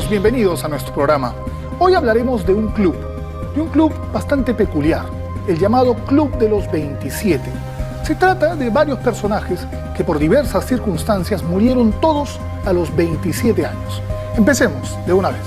amigos, bienvenidos a nuestro programa. Hoy hablaremos de un club bastante peculiar, el llamado Club de los 27. Se trata de varios personajes que por diversas circunstancias murieron todos a los 27 años. Empecemos de una vez.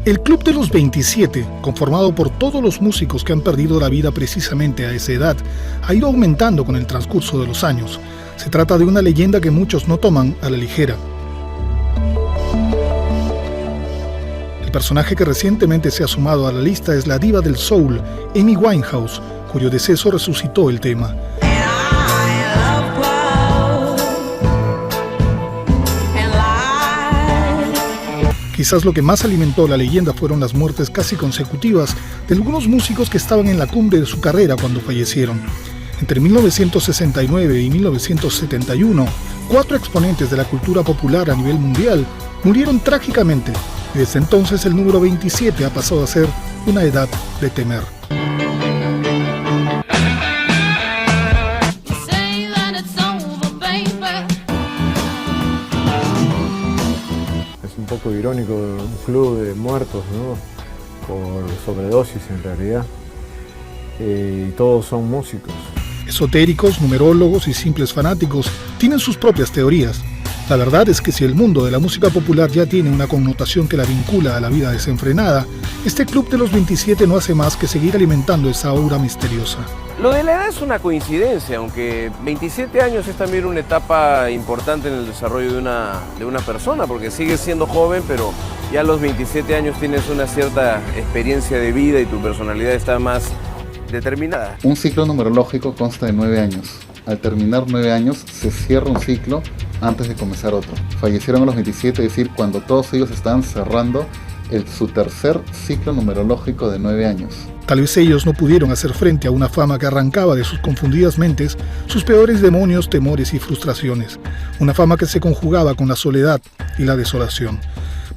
El Club de los 27, conformado por todos los músicos que han perdido la vida precisamente a esa edad, ha ido aumentando con el transcurso de los años. Se trata de una leyenda que muchos no toman a la ligera. El personaje que recientemente se ha sumado a la lista es la diva del soul, Amy Winehouse, cuyo deceso resucitó el tema. Quizás lo que más alimentó la leyenda fueron las muertes casi consecutivas de algunos músicos que estaban en la cumbre de su carrera cuando fallecieron. Entre 1969 y 1971, 4 exponentes de la cultura popular a nivel mundial murieron trágicamente, y desde entonces el número 27 ha pasado a ser una edad de temer. Un poco irónico, un club de muertos, ¿no? Por sobredosis en realidad, y todos son músicos. Esotéricos, numerólogos y simples fanáticos tienen sus propias teorías. La verdad es que si el mundo de la música popular ya tiene una connotación que la vincula a la vida desenfrenada, este Club de los 27 no hace más que seguir alimentando esa aura misteriosa. Lo de la edad es una coincidencia, aunque 27 años es también una etapa importante en el desarrollo de una persona, porque sigues siendo joven, pero ya a los 27 años tienes una cierta experiencia de vida y tu personalidad está más determinada. Un ciclo numerológico consta de 9 años. Al terminar 9 años se cierra un ciclo antes de comenzar otro. Fallecieron a los 27, es decir, cuando todos ellos estaban cerrando su tercer ciclo numerológico de 9 años. Tal vez ellos no pudieron hacer frente a una fama que arrancaba de sus confundidas mentes sus peores demonios, temores y frustraciones. Una fama que se conjugaba con la soledad y la desolación.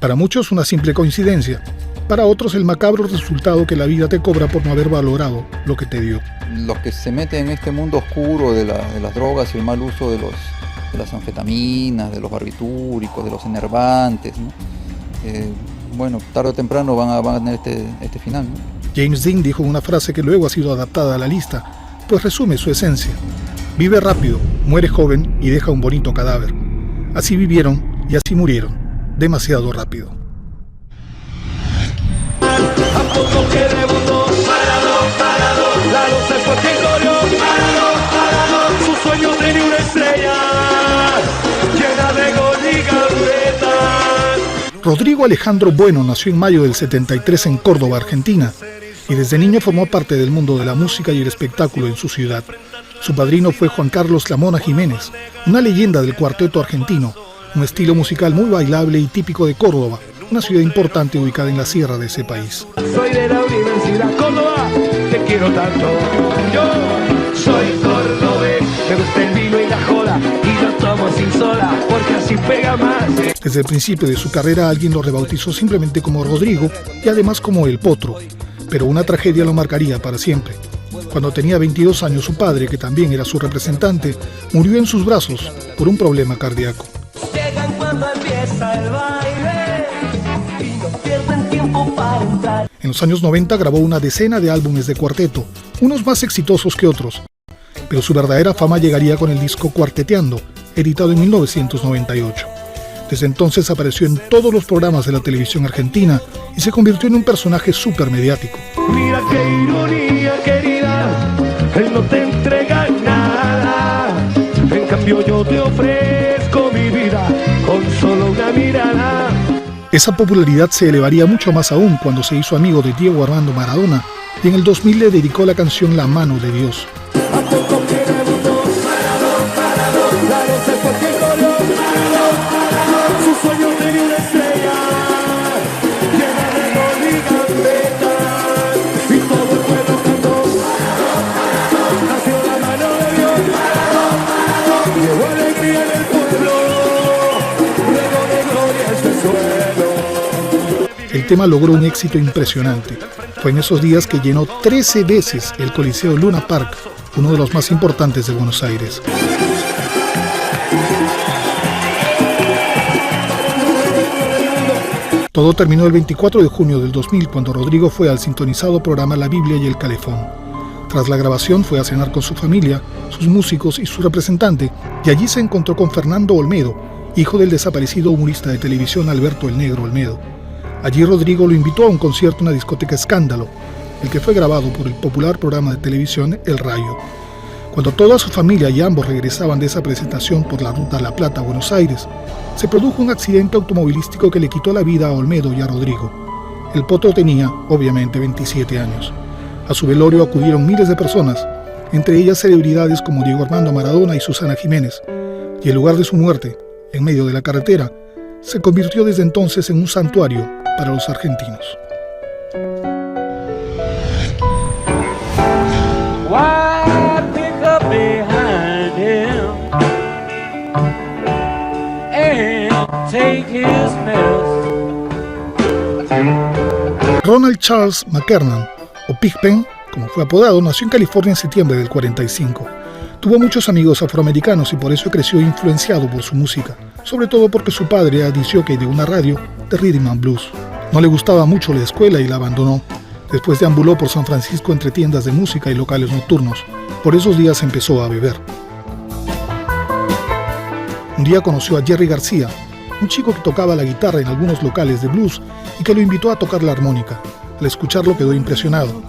Para muchos una simple coincidencia, para otros el macabro resultado que la vida te cobra por no haber valorado lo que te dio. Los que se meten en este mundo oscuro de las drogas y el mal uso de las anfetaminas, de los barbitúricos, de los enervantes, ¿no? Bueno, tarde o temprano van a tener este final, ¿no? James Dean dijo una frase que luego ha sido adaptada a la lista, pues resume su esencia. Vive rápido, muere joven y deja un bonito cadáver. Así vivieron y así murieron, demasiado rápido. A poco que rebotó, parado, la luz se fue quien corrió, parado, su sueño tenía una estrella, llena de gol y gambeta. Rodrigo Alejandro Bueno nació en mayo del 73 en Córdoba, Argentina, y desde niño formó parte del mundo de la música y el espectáculo en su ciudad. Su padrino fue Juan Carlos La Mona Jiménez, una leyenda del cuarteto argentino, un estilo musical muy bailable y típico de Córdoba, una ciudad importante ubicada en la sierra de ese país. Soy de la Universidad Córdoba, te quiero tanto. Yo soy cordobés, me gusta el vino y la joda, y lo tomo sin soda, porque así pega más. Desde el principio de su carrera alguien lo rebautizó simplemente como Rodrigo y además como El Potro, pero una tragedia lo marcaría para siempre. Cuando tenía 22 años su padre, que también era su representante, murió en sus brazos por un problema cardíaco. Llegan cuando empieza el baile y no pierden tiempo para entrar. En los años 90 grabó una decena de álbumes de cuarteto, unos más exitosos que otros, pero su verdadera fama llegaría con el disco Cuarteteando, editado en 1998. Desde entonces apareció en todos los programas de la televisión argentina y se convirtió en un personaje súper mediático. Mira qué ironía, querida, él no te entrega nada, en cambio yo te ofrezco mi vida con solo una mirada. Esa popularidad se elevaría mucho más aún cuando se hizo amigo de Diego Armando Maradona y en el 2000 le dedicó la canción La Mano de Dios. A poco que debutó, parado, la luz se fue quien corrió, parado, su sueño tenía una estrella, llena de gol y gambeta. El tema logró un éxito impresionante. Fue en esos días que llenó 13 veces el Coliseo Luna Park, uno de los más importantes de Buenos Aires. Todo terminó el 24 de junio del 2000 cuando Rodrigo fue al sintonizado programa La Biblia y el Calefón. Tras la grabación fue a cenar con su familia, sus músicos y su representante, y allí se encontró con Fernando Olmedo, hijo del desaparecido humorista de televisión Alberto el Negro Olmedo. Allí Rodrigo lo invitó a un concierto en la discoteca Escándalo, el que fue grabado por el popular programa de televisión El Rayo. Cuando toda su familia y ambos regresaban de esa presentación por la ruta La Plata a Buenos Aires, se produjo un accidente automovilístico que le quitó la vida a Olmedo y a Rodrigo. El potro tenía, obviamente, 27 años. A su velorio acudieron miles de personas, entre ellas celebridades como Diego Armando Maradona y Susana Jiménez, y el lugar de su muerte, en medio de la carretera, se convirtió desde entonces en un santuario para los argentinos. Ronald Charles McKernan, o Pig Pen, como fue apodado, nació en California en septiembre del 45. Tuvo muchos amigos afroamericanos y por eso creció influenciado por su música, sobre todo porque su padre era disc jockey de una radio de rhythm and blues. No le gustaba mucho la escuela y la abandonó. Después deambuló por San Francisco entre tiendas de música y locales nocturnos. Por esos días empezó a beber. Un día conoció a Jerry García, un chico que tocaba la guitarra en algunos locales de blues y que lo invitó a tocar la armónica. Al escucharlo quedó impresionado.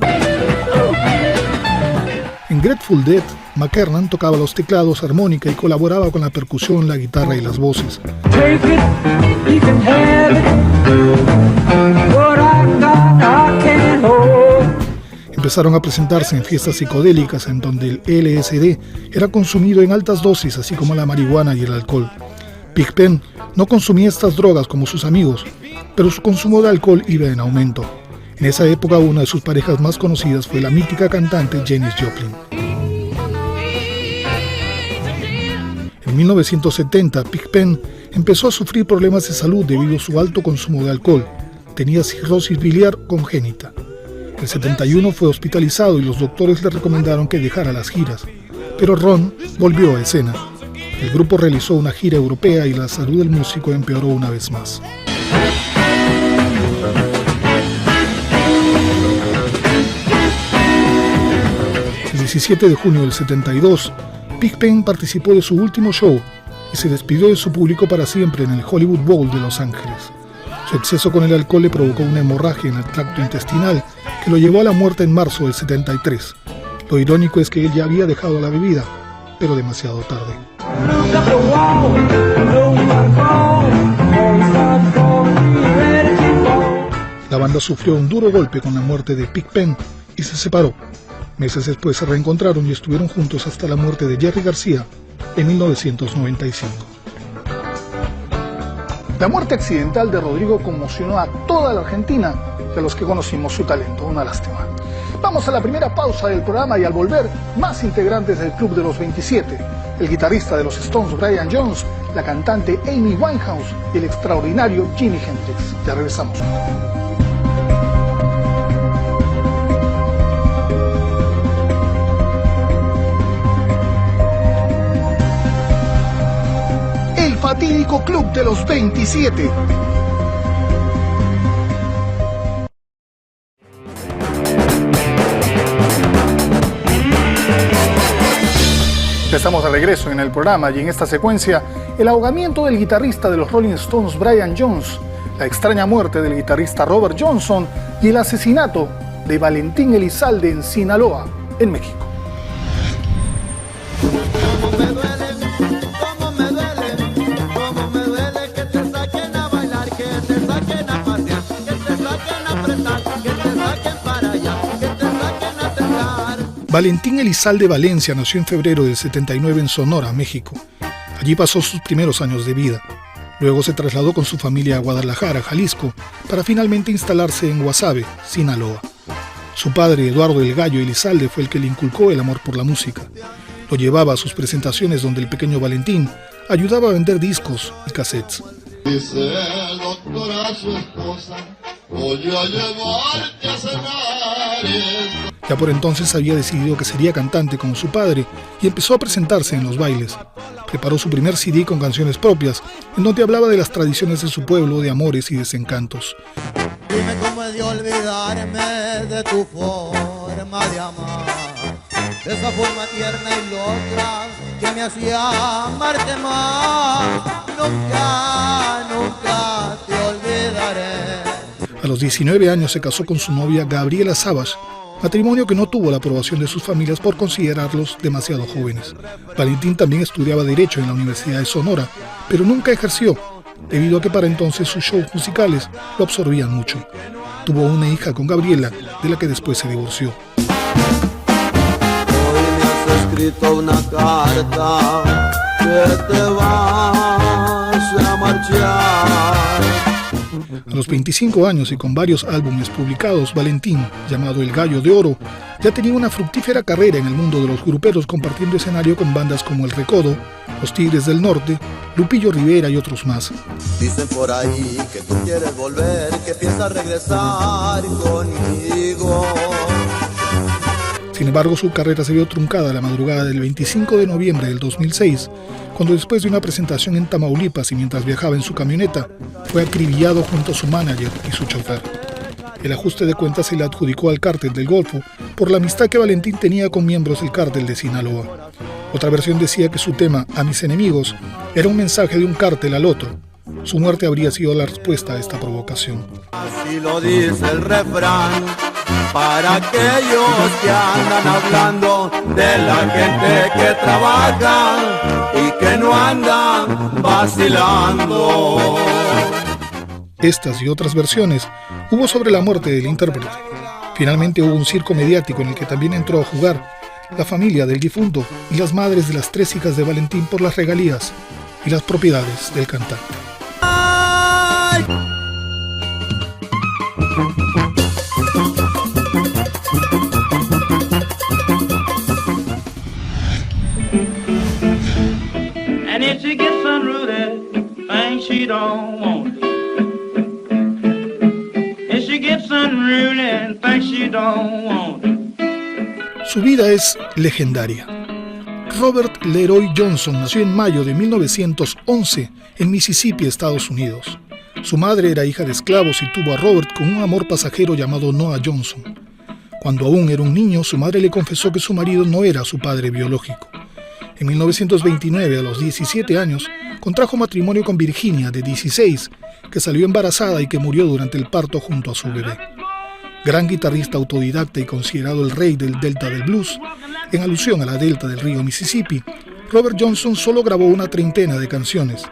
En Grateful Dead, McKernan tocaba los teclados, armónica y colaboraba con la percusión, la guitarra y las voces. Empezaron a presentarse en fiestas psicodélicas en donde el LSD era consumido en altas dosis, así como la marihuana y el alcohol. Pig Pen no consumía estas drogas como sus amigos, pero su consumo de alcohol iba en aumento. En esa época, una de sus parejas más conocidas fue la mítica cantante Janis Joplin. En 1970, Pig Pen empezó a sufrir problemas de salud debido a su alto consumo de alcohol. Tenía cirrosis biliar congénita. En el 71 fue hospitalizado y los doctores le recomendaron que dejara las giras, pero Ron volvió a escena. El grupo realizó una gira europea y la salud del músico empeoró una vez más. El 17 de junio del 72, Pig Pen participó de su último show y se despidió de su público para siempre en el Hollywood Bowl de Los Ángeles. Su exceso con el alcohol le provocó una hemorragia en el tracto intestinal que lo llevó a la muerte en marzo del 73. Lo irónico es que él ya había dejado la bebida, pero demasiado tarde. La banda sufrió un duro golpe con la muerte de Pig Pen y se separó. Meses después se reencontraron y estuvieron juntos hasta la muerte de Jerry García en 1995. La muerte accidental de Rodrigo conmocionó a toda la Argentina y a los que conocimos su talento. Una lástima. Vamos a la primera pausa del programa y al volver, más integrantes del Club de los 27. El guitarrista de los Stones, Brian Jones, la cantante Amy Winehouse y el extraordinario Jimi Hendrix. Ya regresamos. El fatídico Club de los 27. Estamos de regreso en el programa y en esta secuencia, el ahogamiento del guitarrista de los Rolling Stones, Brian Jones, la extraña muerte del guitarrista Robert Johnson y el asesinato de Valentín Elizalde en Sinaloa, en México. Valentín Elizalde Valencia nació en febrero del 79 en Sonora, México. Allí pasó sus primeros años de vida. Luego se trasladó con su familia a Guadalajara, Jalisco, para finalmente instalarse en Guasave, Sinaloa. Su padre, Eduardo el Gallo Elizalde, fue el que le inculcó el amor por la música. Lo llevaba a sus presentaciones donde el pequeño Valentín ayudaba a vender discos y cassettes. Dice el doctor a su esposa Voy a llevarte a cenar. Ya por entonces había decidido que sería cantante como su padre y empezó a presentarse en los bailes. Preparó su primer CD con canciones propias, en donde hablaba de las tradiciones de su pueblo, de amores y desencantos. Dime cómo he de olvidarme de tu forma de amar, de esa forma tierna y loca que me hacía amarte más. Nunca, nunca te olvidaré. A los 19 años se casó con su novia Gabriela Savage, matrimonio que no tuvo la aprobación de sus familias por considerarlos demasiado jóvenes. Valentín también estudiaba Derecho en la Universidad de Sonora, pero nunca ejerció, debido a que para entonces sus shows musicales lo absorbían mucho. Tuvo una hija con Gabriela, de la que después se divorció. Hoy me has escrito una carta que te vas a marchar. A los 25 años y con varios álbumes publicados, Valentín, llamado El Gallo de Oro, ya tenía una fructífera carrera en el mundo de los gruperos, compartiendo escenario con bandas como El Recodo, Los Tigres del Norte, Lupillo Rivera y otros más. Dicen por ahí que tú quieres volver, que piensas regresar conmigo. Sin embargo, su carrera se vio truncada la madrugada del 25 de noviembre del 2006, cuando después de una presentación en Tamaulipas y mientras viajaba en su camioneta, fue acribillado junto a su manager y su chofer. El ajuste de cuentas se le adjudicó al Cártel del Golfo por la amistad que Valentín tenía con miembros del Cártel de Sinaloa. Otra versión decía que su tema, A mis enemigos, era un mensaje de un cártel al otro. Su muerte habría sido la respuesta a esta provocación. Así lo dice el refrán, para aquellos que andan hablando de la gente que trabaja y que no andan vacilando. Estas y otras versiones hubo sobre la muerte del intérprete. Finalmente hubo un circo mediático en el que también entró a jugar la familia del difunto y las madres de las 3 hijas de Valentín por las regalías y las propiedades del cantante. And if she gets unruly, things she don't want. If she gets unruly, things she don't want. Su vida es legendaria. Robert Leroy Johnson nació en mayo de 1911 en Mississippi, Estados Unidos. Su madre era hija de esclavos y tuvo a Robert con un amor pasajero llamado Noah Johnson. Cuando aún era un niño, su madre le confesó que su marido no era su padre biológico. En 1929, a los 17 años, contrajo matrimonio con Virginia, de 16, que salió embarazada y que murió durante el parto junto a su bebé. Gran guitarrista autodidacta y considerado el rey del Delta del Blues, en alusión a la delta del río Mississippi, Robert Johnson solo grabó una treintena de canciones.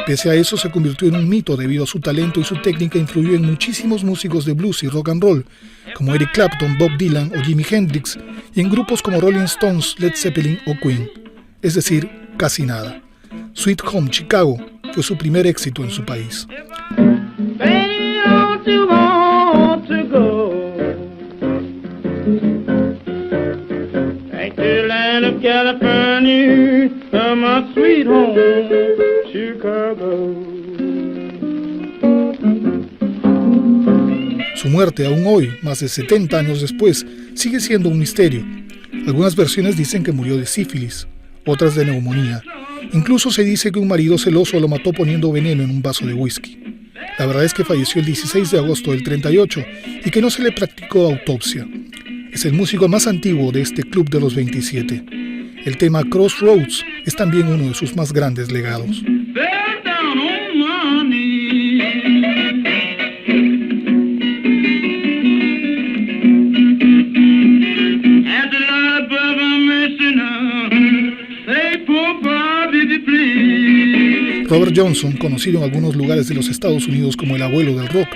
Pese a eso, se convirtió en un mito debido a su talento y su técnica influyó en muchísimos músicos de blues y rock and roll, como Eric Clapton, Bob Dylan o Jimi Hendrix, y en grupos como Rolling Stones, Led Zeppelin o Queen. Es decir, casi nada. Sweet Home Chicago fue su primer éxito en su país. California, my sweet home, Chicago. Su muerte, aún hoy, más de 70 años después, sigue siendo un misterio. Algunas versiones dicen que murió de sífilis, otras de neumonía. Incluso se dice que un marido celoso lo mató poniendo veneno en un vaso de whisky. La verdad es que falleció el 16 de agosto del 38 y que no se le practicó autopsia. Es el músico más antiguo de este club de los 27. El tema Crossroads es también uno de sus más grandes legados. Robert Johnson, conocido en algunos lugares de los Estados Unidos como el abuelo del rock,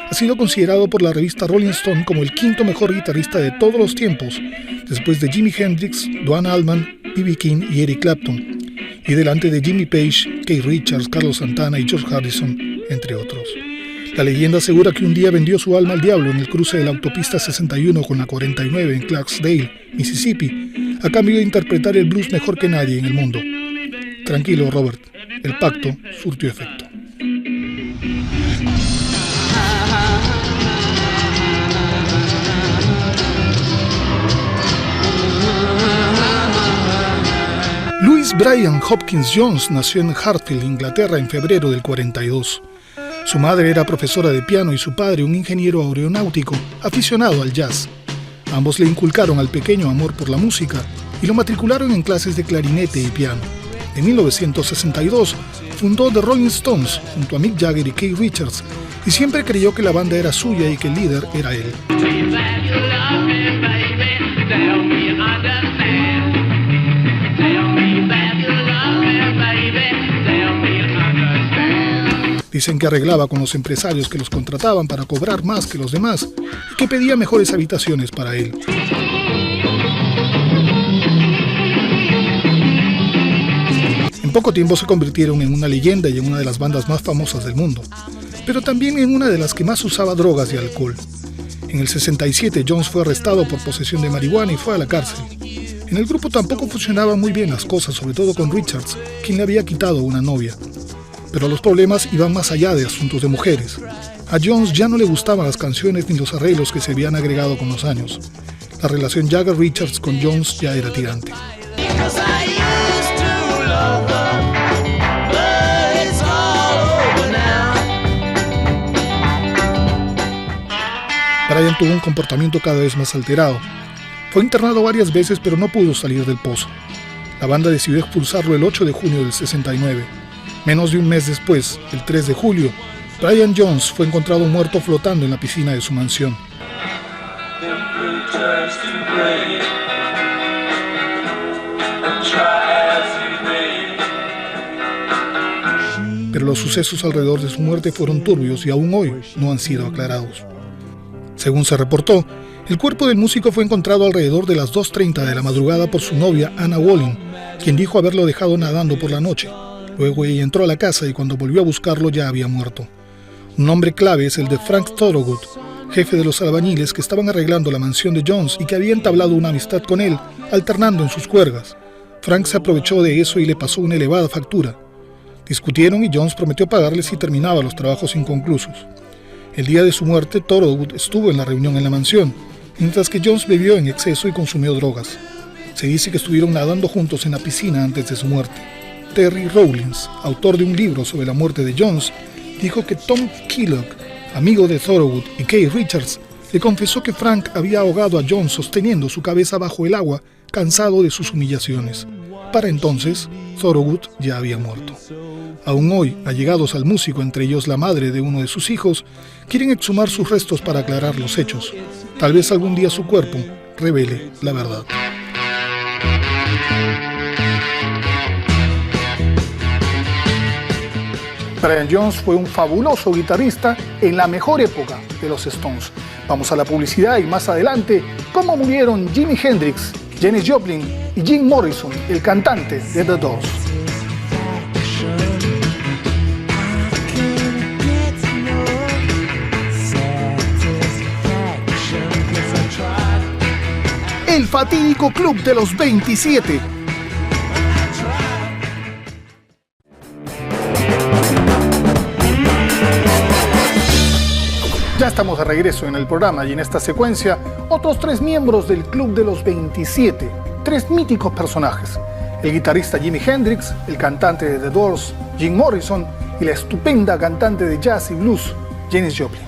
ha sido considerado por la revista Rolling Stone como el quinto mejor guitarrista de todos los tiempos, después de Jimi Hendrix, Duane Allman, B.B. King y Eric Clapton, y delante de Jimmy Page, Keith Richards, Carlos Santana y George Harrison, entre otros. La leyenda asegura que un día vendió su alma al diablo en el cruce de la autopista 61 con la 49 en Clarksdale, Mississippi, a cambio de interpretar el blues mejor que nadie en el mundo. Tranquilo, Robert, el pacto surtió efecto. Louis Brian Hopkins Jones nació en Hartfield, Inglaterra, en febrero del 42. Su madre era profesora de piano y su padre un ingeniero aeronáutico aficionado al jazz. Ambos le inculcaron al pequeño amor por la música y lo matricularon en clases de clarinete y piano. En 1962 fundó The Rolling Stones junto a Mick Jagger y Keith Richards y siempre creyó que la banda era suya y que el líder era él. Dicen que arreglaba con los empresarios que los contrataban para cobrar más que los demás y que pedía mejores habitaciones para él. En poco tiempo se convirtieron en una leyenda y en una de las bandas más famosas del mundo, pero también en una de las que más usaba drogas y alcohol. En el 67 Jones fue arrestado por posesión de marihuana y fue a la cárcel. En el grupo tampoco funcionaban muy bien las cosas, sobre todo con Richards, quien le había quitado una novia. Pero los problemas iban más allá de asuntos de mujeres. A Jones ya no le gustaban las canciones ni los arreglos que se habían agregado con los años. La relación Jagger-Richards con Jones ya era tirante. Brian tuvo un comportamiento cada vez más alterado. Fue internado varias veces pero no pudo salir del pozo. La banda decidió expulsarlo el 8 de junio del 69. Menos de un mes después, el 3 de julio, Brian Jones fue encontrado muerto flotando en la piscina de su mansión. Pero los sucesos alrededor de su muerte fueron turbios y aún hoy no han sido aclarados. Según se reportó, el cuerpo del músico fue encontrado alrededor de las 2:30 de la madrugada por su novia Anna Walling, quien dijo haberlo dejado nadando por la noche. Luego ella entró a la casa y cuando volvió a buscarlo ya había muerto. Un nombre clave es el de Frank Thorogood, jefe de los albañiles que estaban arreglando la mansión de Jones y que había entablado una amistad con él, alternando en sus juergas. Frank se aprovechó de eso y le pasó una elevada factura. Discutieron y Jones prometió pagarle si terminaba los trabajos inconclusos. El día de su muerte, Thorogood estuvo en la reunión en la mansión, mientras que Jones bebió en exceso y consumió drogas. Se dice que estuvieron nadando juntos en la piscina antes de su muerte. Terry Rawlins, autor de un libro sobre la muerte de Jones, dijo que Tom Kellogg, amigo de Thorogood y Keith Richards, le confesó que Frank había ahogado a Jones sosteniendo su cabeza bajo el agua, cansado de sus humillaciones. Para entonces, Thorogood ya había muerto. Aún hoy, allegados al músico, entre ellos la madre de uno de sus hijos, quieren exhumar sus restos para aclarar los hechos. Tal vez algún día su cuerpo revele la verdad. Brian Jones fue un fabuloso guitarrista en la mejor época de los Stones. Vamos a la publicidad y más adelante, cómo murieron Jimi Hendrix, Janis Joplin y Jim Morrison, el cantante de The Doors. El fatídico Club de los 27. Ya estamos de regreso en el programa y en esta secuencia otros 3 miembros del Club de los 27, 3 míticos personajes: el guitarrista Jimi Hendrix, el cantante de The Doors, Jim Morrison, y la estupenda cantante de jazz y blues, Janis Joplin.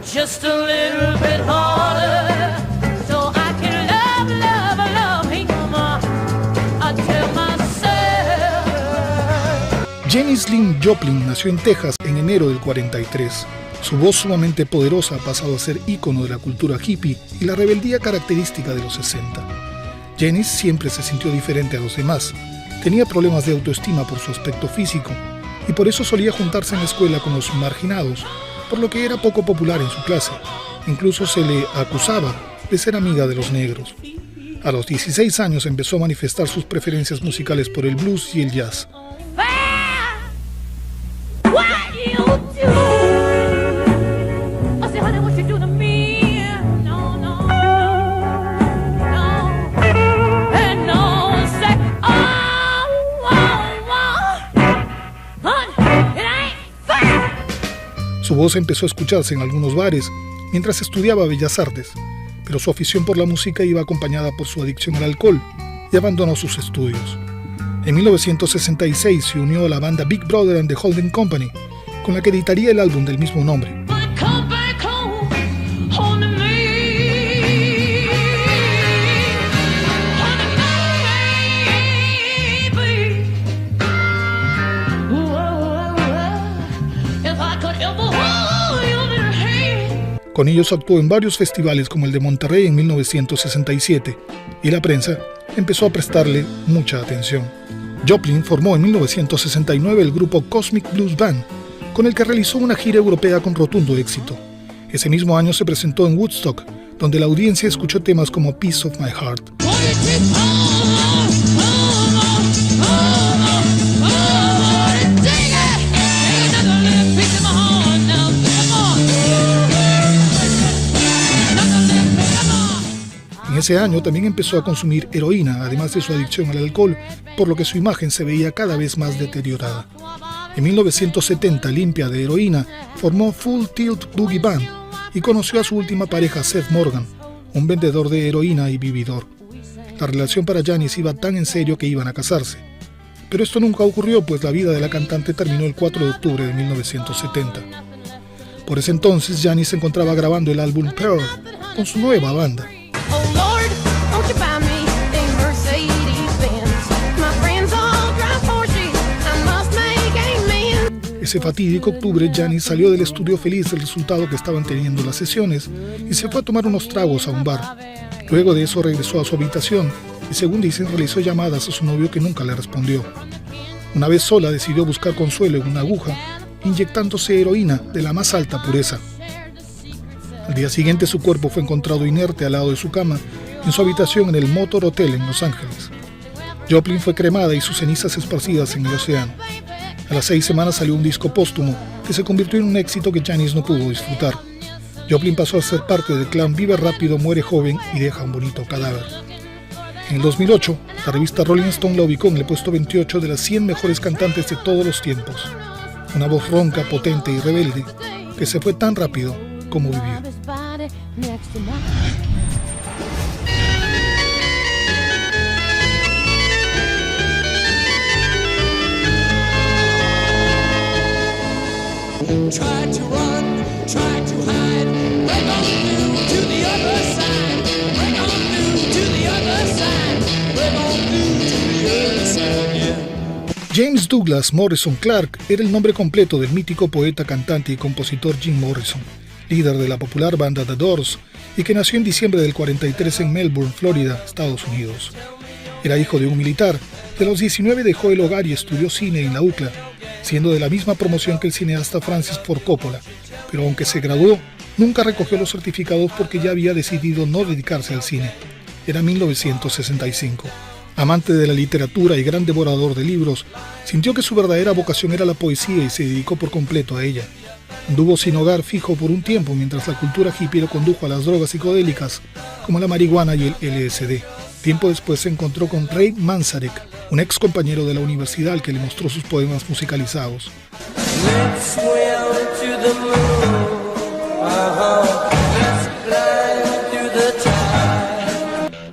Just a little bit harder, so I can love him until myself. Janis Lynn Joplin nació en Texas en enero del 43. Su voz sumamente poderosa ha pasado a ser ícono de la cultura hippie y la rebeldía característica de los 60. Janis siempre se sintió diferente a los demás. Tenía problemas de autoestima por su aspecto físico y por eso solía juntarse en la escuela con los marginados, por lo que era poco popular en su clase. Incluso se le acusaba de ser amiga de los negros. A los 16 años empezó a manifestar sus preferencias musicales por el blues y el jazz. Su voz empezó a escucharse en algunos bares mientras estudiaba Bellas Artes, pero su afición por la música iba acompañada por su adicción al alcohol y abandonó sus estudios. En 1966 se unió a la banda Big Brother and the Holding Company, con la que editaría el álbum del mismo nombre. Con ellos actuó en varios festivales como el de Monterrey en 1967 y la prensa empezó a prestarle mucha atención. Joplin formó en 1969 el grupo Cosmic Blues Band, con el que realizó una gira europea con rotundo éxito. Ese mismo año se presentó en Woodstock, donde la audiencia escuchó temas como Piece of My Heart. En ese año también empezó a consumir heroína, además de su adicción al alcohol, por lo que su imagen se veía cada vez más deteriorada. En 1970, limpia de heroína, formó Full Tilt Boogie Band y conoció a su última pareja, Seth Morgan, un vendedor de heroína y vividor. La relación para Janis iba tan en serio que iban a casarse. Pero esto nunca ocurrió, pues la vida de la cantante terminó el 4 de octubre de 1970. Por ese entonces, Janis se encontraba grabando el álbum Pearl con su nueva banda. Ese fatídico octubre, Janis salió del estudio feliz del resultado que estaban teniendo las sesiones y se fue a tomar unos tragos a un bar. Luego de eso regresó a su habitación y, según dicen, realizó llamadas a su novio que nunca le respondió. Una vez sola decidió buscar consuelo en una aguja, inyectándose heroína de la más alta pureza. Al día siguiente su cuerpo fue encontrado inerte al lado de su cama en su habitación en el Motor Hotel en Los Ángeles. Joplin fue cremada y sus cenizas esparcidas en el océano. A las 6 semanas salió un disco póstumo que se convirtió en un éxito que Janis no pudo disfrutar. Joplin pasó a ser parte del clan Vive Rápido, Muere Joven y Deja un Bonito Cadáver. En el 2008, la revista Rolling Stone la ubicó en el puesto 28 de las 100 mejores cantantes de todos los tiempos. Una voz ronca, potente y rebelde que se fue tan rápido como vivió. Try to run, try to hide, break on through to the other side, break on through to the other side, break on through to the other side, yeah. James Douglas Morrison Clark era el nombre completo del mítico poeta, cantante y compositor Jim Morrison, líder de la popular banda The Doors y que nació en diciembre del 43 en Melbourne, Florida, Estados Unidos. Era hijo de un militar. De los 19 dejó el hogar y estudió cine en la UCLA, siendo de la misma promoción que el cineasta Francis Ford Coppola, pero aunque se graduó, nunca recogió los certificados porque ya había decidido no dedicarse al cine. Era 1965. Amante de la literatura y gran devorador de libros, sintió que su verdadera vocación era la poesía y se dedicó por completo a ella. Anduvo sin hogar fijo por un tiempo mientras la cultura hippie lo condujo a las drogas psicodélicas, como la marihuana y el LSD. Tiempo después se encontró con Ray Manzarek, un ex compañero de la universidad al que le mostró sus poemas musicalizados.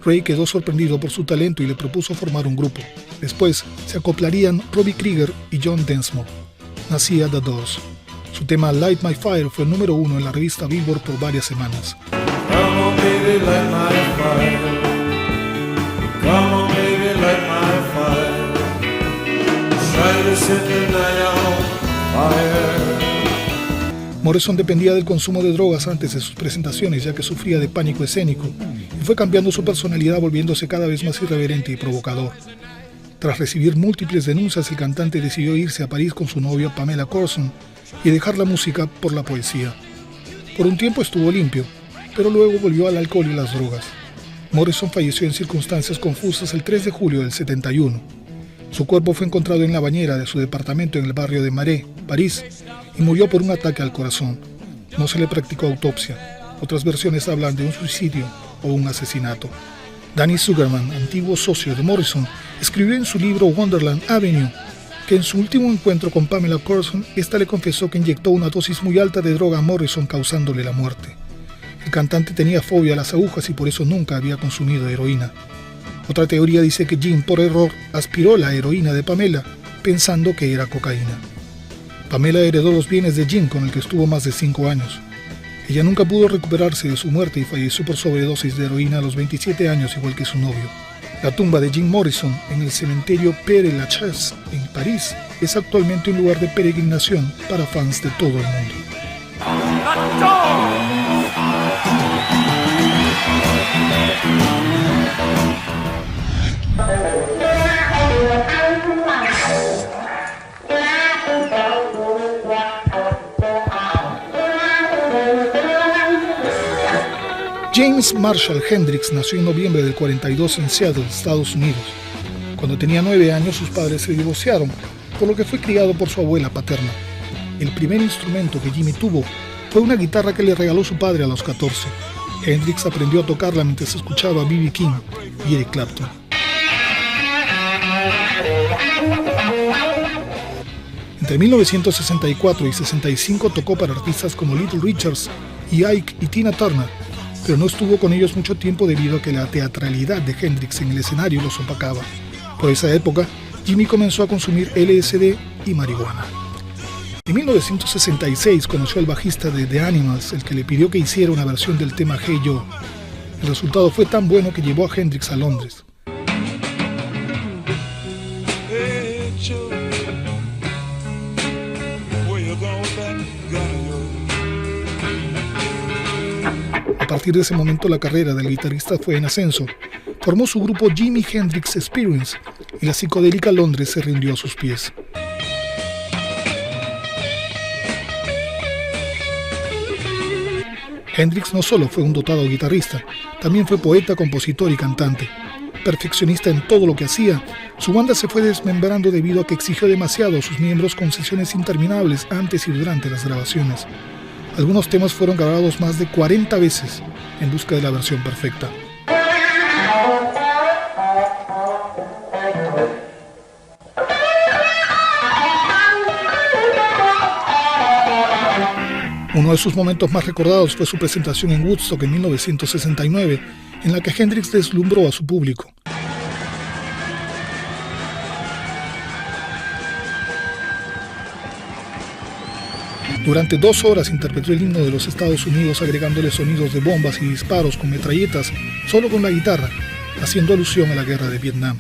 Ray quedó sorprendido por su talento y le propuso formar un grupo. Después se acoplarían Robbie Krieger y John Densmore. Nacía The Doors. Su tema Light My Fire fue número 1 en la revista Billboard por varias semanas. Come on, baby, light my fire. Come on, baby, light my fire. Try to set the night on fire. Morrison dependía del consumo de drogas antes de sus presentaciones, ya que sufría de pánico escénico, y fue cambiando su personalidad volviéndose cada vez más irreverente y provocador. Tras recibir múltiples denuncias, el cantante decidió irse a París con su novia Pamela Courson y dejar la música por la poesía. Por un tiempo estuvo limpio, pero luego volvió al alcohol y las drogas. Morrison falleció en circunstancias confusas el 3 de julio del 71. Su cuerpo fue encontrado en la bañera de su departamento en el barrio de Marais, París, y murió por un ataque al corazón. No se le practicó autopsia. Otras versiones hablan de un suicidio o un asesinato. Danny Sugerman, antiguo socio de Morrison, escribió en su libro Wonderland Avenue que en su último encuentro con Pamela Courson, esta le confesó que inyectó una dosis muy alta de droga a Morrison causándole la muerte. El cantante tenía fobia a las agujas y por eso nunca había consumido heroína. Otra teoría dice que Jim, por error, aspiró la heroína de Pamela, pensando que era cocaína. Pamela heredó los bienes de Jim, con el que estuvo más de 5 años. Ella nunca pudo recuperarse de su muerte y falleció por sobredosis de heroína a los 27 años, igual que su novio. La tumba de Jim Morrison en el cementerio Père Lachaise, en París, es actualmente un lugar de peregrinación para fans de todo el mundo. James Marshall Hendrix nació en noviembre del 42 en Seattle, Estados Unidos. Cuando tenía 9 años, sus padres se divorciaron, por lo que fue criado por su abuela paterna. El primer instrumento que Jimmy tuvo fue una guitarra que le regaló su padre a los 14. Hendrix aprendió a tocarla mientras escuchaba a B.B. King y Eric Clapton. Entre 1964 y 65 tocó para artistas como Little Richards y Ike y Tina Turner, pero no estuvo con ellos mucho tiempo debido a que la teatralidad de Hendrix en el escenario los opacaba. Por esa época, Jimmy comenzó a consumir LSD y marihuana. En 1966 conoció al bajista de The Animals, el que le pidió que hiciera una versión del tema Hey Joe. El resultado fue tan bueno que llevó a Hendrix a Londres. A partir de ese momento la carrera del guitarrista fue en ascenso. Formó su grupo Jimi Hendrix Experience y la psicodélica Londres se rindió a sus pies. Hendrix no solo fue un dotado guitarrista, también fue poeta, compositor y cantante. Perfeccionista en todo lo que hacía, su banda se fue desmembrando debido a que exigió demasiado a sus miembros con sesiones interminables antes y durante las grabaciones. Algunos temas fueron grabados más de 40 veces en busca de la versión perfecta. Uno de sus momentos más recordados fue su presentación en Woodstock en 1969, en la que Hendrix deslumbró a su público. Durante 2 horas interpretó el himno de los Estados Unidos agregándole sonidos de bombas y disparos con metralletas solo con la guitarra, haciendo alusión a la guerra de Vietnam.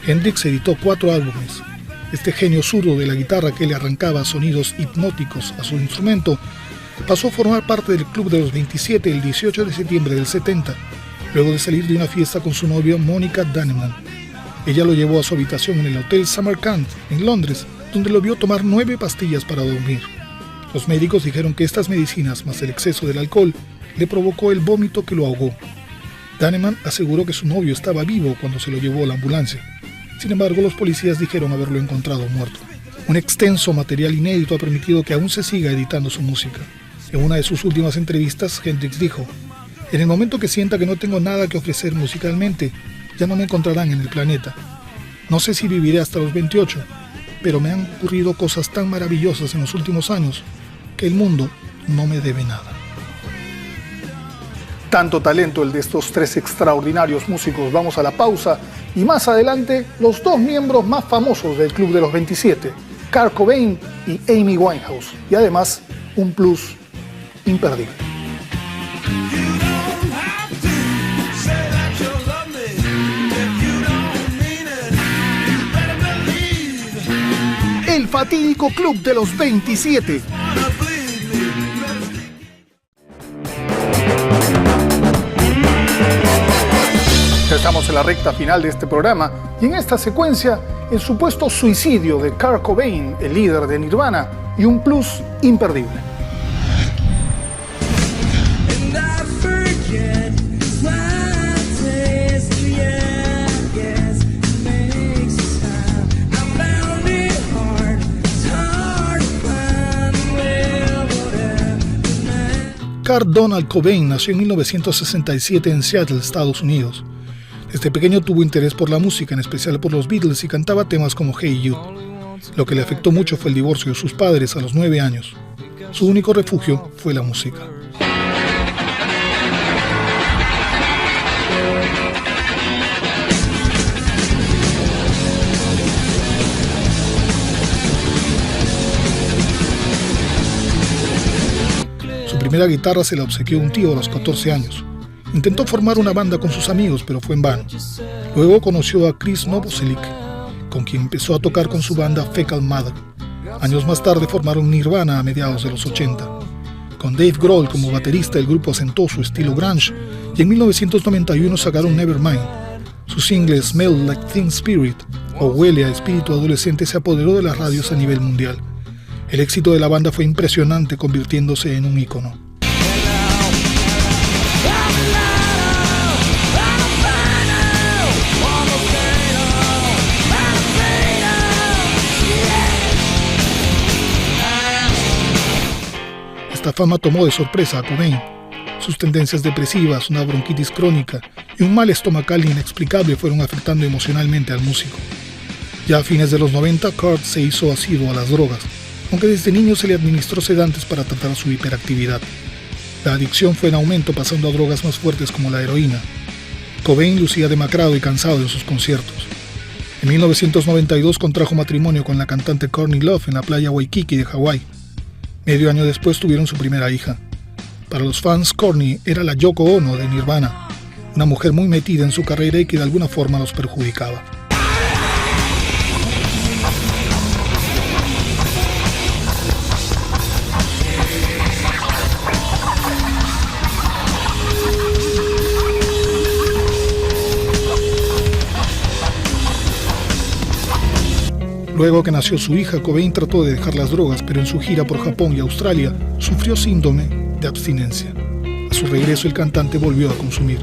Hendrix editó 4 álbumes. Este genio zurdo de la guitarra que le arrancaba sonidos hipnóticos a su instrumento pasó a formar parte del Club de los 27 el 18 de septiembre del 70, luego de salir de una fiesta con su novia Monica Danneman. Ella lo llevó a su habitación en el Hotel Samarkand, en Londres, donde lo vio tomar 9 pastillas para dormir. Los médicos dijeron que estas medicinas, más el exceso del alcohol, le provocó el vómito que lo ahogó. Danneman aseguró que su novio estaba vivo cuando se lo llevó a la ambulancia. Sin embargo, los policías dijeron haberlo encontrado muerto. Un extenso material inédito ha permitido que aún se siga editando su música. En una de sus últimas entrevistas, Hendrix dijo: "En el momento que sienta que no tengo nada que ofrecer musicalmente, ya no me encontrarán en el planeta. No sé si viviré hasta los 28, pero me han ocurrido cosas tan maravillosas en los últimos años que el mundo no me debe nada". Tanto talento el de estos 3 extraordinarios músicos. Vamos a la pausa y más adelante los 2 miembros más famosos del Club de los 27, Kurt Cobain y Amy Winehouse. Y además, un plus imperdible. El fatídico Club de los 27. Estamos en la recta final de este programa y en esta secuencia el supuesto suicidio de Kurt Cobain, el líder de Nirvana, y un plus imperdible. Kurt Donald Cobain nació en 1967 en Seattle, Estados Unidos. Desde pequeño tuvo interés por la música, en especial por los Beatles, y cantaba temas como Hey Jude. Lo que le afectó mucho fue el divorcio de sus padres a los 9 años. Su único refugio fue la música. Su primera guitarra se la obsequió un tío a los 14 años. Intentó formar una banda con sus amigos, pero fue en vano. Luego conoció a Chris Novoselic, con quien empezó a tocar con su banda Fecal Mother. Años más tarde formaron Nirvana a mediados de los 80. Con Dave Grohl como baterista, el grupo asentó su estilo grunge y en 1991 sacaron Nevermind. Su single Smell Like Teen Spirit, o Huele a Espíritu Adolescente, se apoderó de las radios a nivel mundial. El éxito de la banda fue impresionante, convirtiéndose en un ícono. Esta fama tomó de sorpresa a Cobain. Sus tendencias depresivas, una bronquitis crónica y un mal estomacal inexplicable fueron afectando emocionalmente al músico. Ya a fines de los 90, Kurt se hizo asiduo a las drogas, aunque desde niño se le administró sedantes para tratar su hiperactividad. La adicción fue en aumento, pasando a drogas más fuertes como la heroína. Cobain lucía demacrado y cansado en sus conciertos. En 1992 contrajo matrimonio con la cantante Courtney Love en la playa Waikiki de Hawái. Medio año después tuvieron su primera hija. Para los fans, Courtney era la Yoko Ono de Nirvana, una mujer muy metida en su carrera y que de alguna forma los perjudicaba. Luego que nació su hija, Cobain trató de dejar las drogas, pero en su gira por Japón y Australia sufrió síndrome de abstinencia. A su regreso, el cantante volvió a consumir.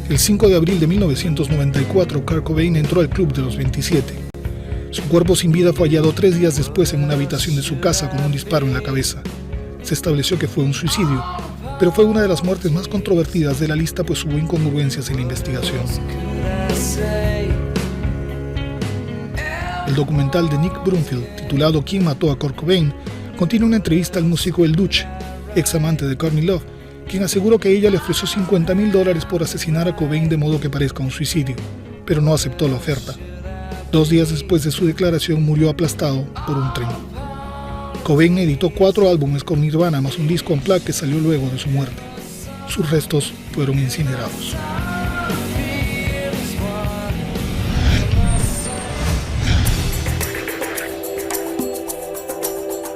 El 5 de abril de 1994, Kurt Cobain entró al club de los 27. Su cuerpo sin vida fue hallado 3 días después en una habitación de su casa con un disparo en la cabeza. Se estableció que fue un suicidio, pero fue una de las muertes más controvertidas de la lista, pues hubo incongruencias en la investigación. El documental de Nick Brunfield, titulado ¿Quién mató a Kurt Cobain?, contiene una entrevista al músico El Duce, ex amante de Courtney Love, quien aseguró que ella le ofreció $50,000 por asesinar a Cobain de modo que parezca un suicidio, pero no aceptó la oferta. 2 días después de su declaración murió aplastado por un tren. Cobain editó 4 álbumes con Nirvana más un disco unplugged que salió luego de su muerte. Sus restos fueron incinerados.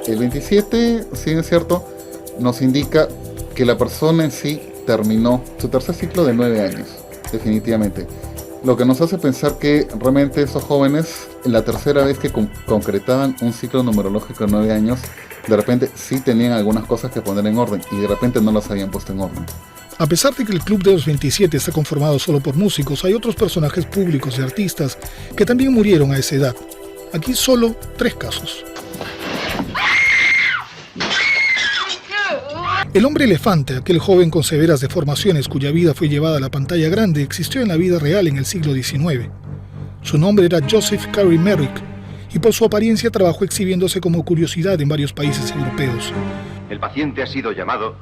El 27, si es cierto, nos indica que la persona en sí terminó su tercer ciclo de 9 años, definitivamente. Lo que nos hace pensar que realmente esos jóvenes, la tercera vez que concretaban un ciclo numerológico de 9 años, de repente sí tenían algunas cosas que poner en orden y de repente no las habían puesto en orden. A pesar de que el Club de los 27 está conformado solo por músicos, hay otros personajes públicos y artistas que también murieron a esa edad. Aquí solo 3 casos. El hombre elefante, aquel joven con severas deformaciones cuya vida fue llevada a la pantalla grande, existió en la vida real en el siglo XIX. Su nombre era Joseph Carey Merrick y por su apariencia trabajó exhibiéndose como curiosidad en varios países europeos. El paciente ha sido llamado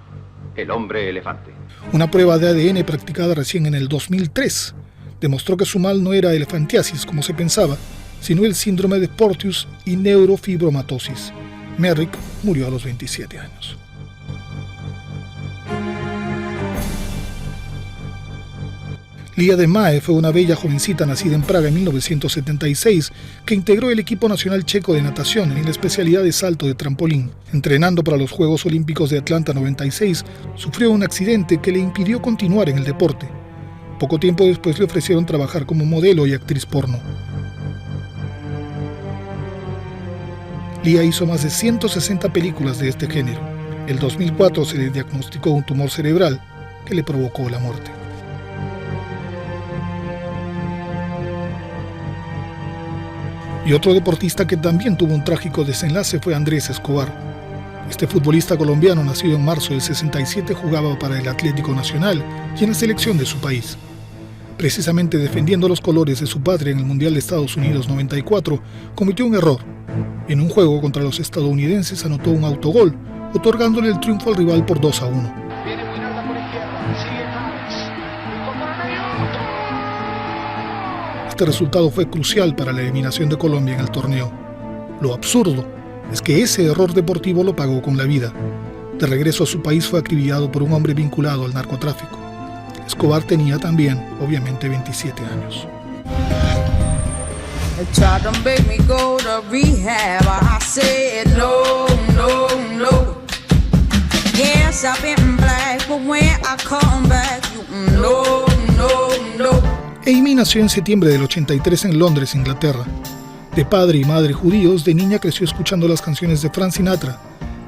el hombre elefante. Una prueba de ADN practicada recién en el 2003 demostró que su mal no era elefantiasis como se pensaba, sino el síndrome de Porteus y neurofibromatosis. Merrick murió a los 27 años. Lia de Mae fue una bella jovencita nacida en Praga en 1976 que integró el equipo nacional checo de natación en la especialidad de salto de trampolín. Entrenando para los Juegos Olímpicos de Atlanta 96, sufrió un accidente que le impidió continuar en el deporte. Poco tiempo después le ofrecieron trabajar como modelo y actriz porno. Lia hizo más de 160 películas de este género. En 2004 se le diagnosticó un tumor cerebral que le provocó la muerte. Y otro deportista que también tuvo un trágico desenlace fue Andrés Escobar. Este futbolista colombiano, nacido en marzo del 67, jugaba para el Atlético Nacional y en la selección de su país. Precisamente defendiendo los colores de su patria en el Mundial de Estados Unidos 94, cometió un error. En un juego contra los estadounidenses anotó un autogol, otorgándole el triunfo al rival por 2-1. Este resultado fue crucial para la eliminación de Colombia en el torneo. Lo absurdo es que ese error deportivo lo pagó con la vida. De regreso a su país fue acribillado por un hombre vinculado al narcotráfico. Escobar tenía también, obviamente, 27 años. Amy nació en septiembre del 83 en Londres, Inglaterra. De padre y madre judíos, de niña creció escuchando las canciones de Frank Sinatra,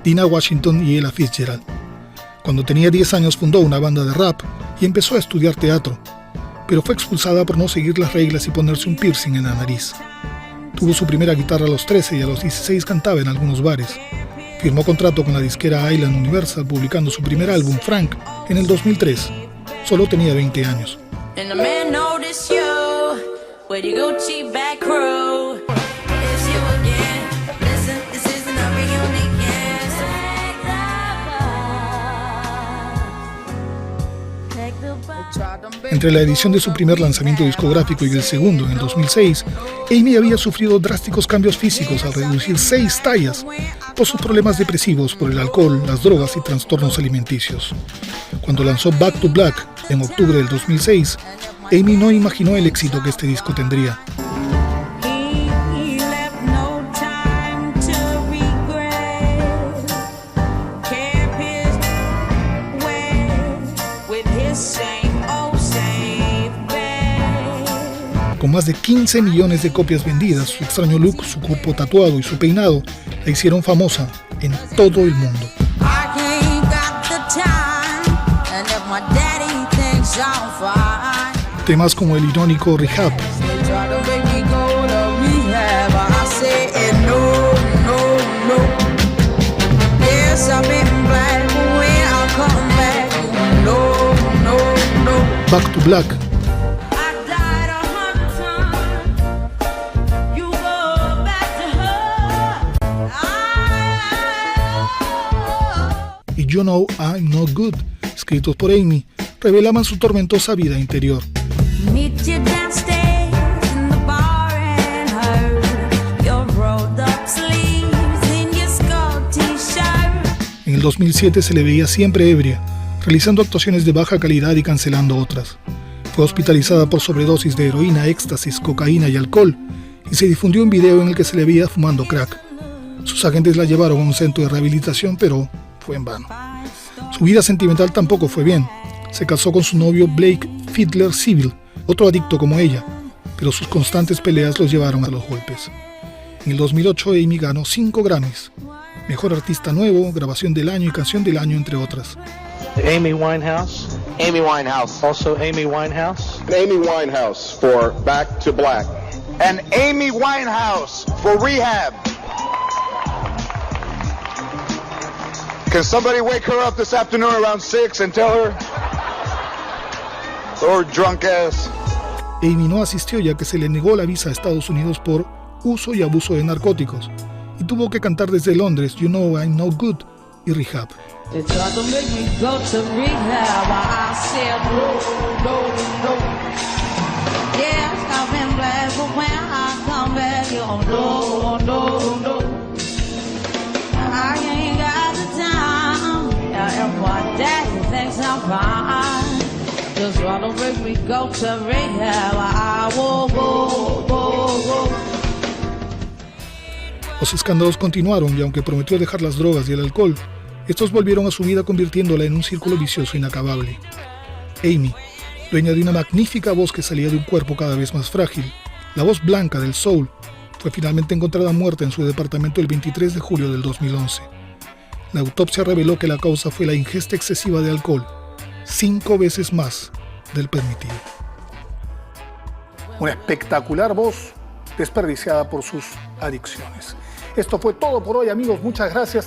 Dinah Washington y Ella Fitzgerald. Cuando tenía 10 años fundó una banda de rap y empezó a estudiar teatro, pero fue expulsada por no seguir las reglas y ponerse un piercing en la nariz. Tuvo su primera guitarra a los 13 y a los 16 cantaba en algunos bares. Firmó contrato con la disquera Island Universal, publicando su primer álbum, Frank, en el 2003. Solo tenía 20 años. Entre la edición de su primer lanzamiento discográfico y el segundo, en el 2006, Amy había sufrido drásticos cambios físicos al reducir 6 tallas por sus problemas depresivos, por el alcohol, las drogas y trastornos alimenticios. Cuando lanzó Back to Black en octubre del 2006, Amy no imaginó el éxito que este disco tendría. Con más de 15 millones de copias vendidas, su extraño look, su cuerpo tatuado y su peinado la hicieron famosa en todo el mundo. Temas como el irónico Rehab, Back to Black, y You Know I'm No Good, escritos por Amy, revelaban su tormentosa vida interior. En el 2007 se le veía siempre ebria, realizando actuaciones de baja calidad y cancelando otras. Fue hospitalizada por sobredosis de heroína, éxtasis, cocaína y alcohol, y se difundió un video en el que se le veía fumando crack. Sus agentes la llevaron a un centro de rehabilitación, pero fue en vano. Su vida sentimental tampoco fue bien. Se casó con su novio Blake Fiddler Civil, otro adicto como ella, pero sus constantes peleas los llevaron a los golpes. En el 2008 Amy ganó 5 Grammys, Mejor Artista Nuevo, Grabación del Año y Canción del Año, entre otras. Amy Winehouse. Amy Winehouse. Also Amy Winehouse. Amy Winehouse for Back to Black. And Amy Winehouse for Rehab. Can somebody wake her up this afternoon around 6 and tell her? Or drunk ass. Amy no asistió ya que se le negó la visa a Estados Unidos por uso y abuso de narcóticos y tuvo que cantar desde Londres You Know I'm No Good y Rehab. Los escándalos continuaron y aunque prometió dejar las drogas y el alcohol, estos volvieron a su vida convirtiéndola en un círculo vicioso inacabable. Amy, dueña de una magnífica voz que salía de un cuerpo cada vez más frágil. La voz blanca del soul fue finalmente encontrada muerta en su departamento el 23 de julio del 2011. La autopsia reveló que la causa fue la ingesta excesiva de alcohol, 5 veces más del permitido. Una espectacular voz desperdiciada por sus adicciones. Esto fue todo por hoy, amigos. Muchas gracias.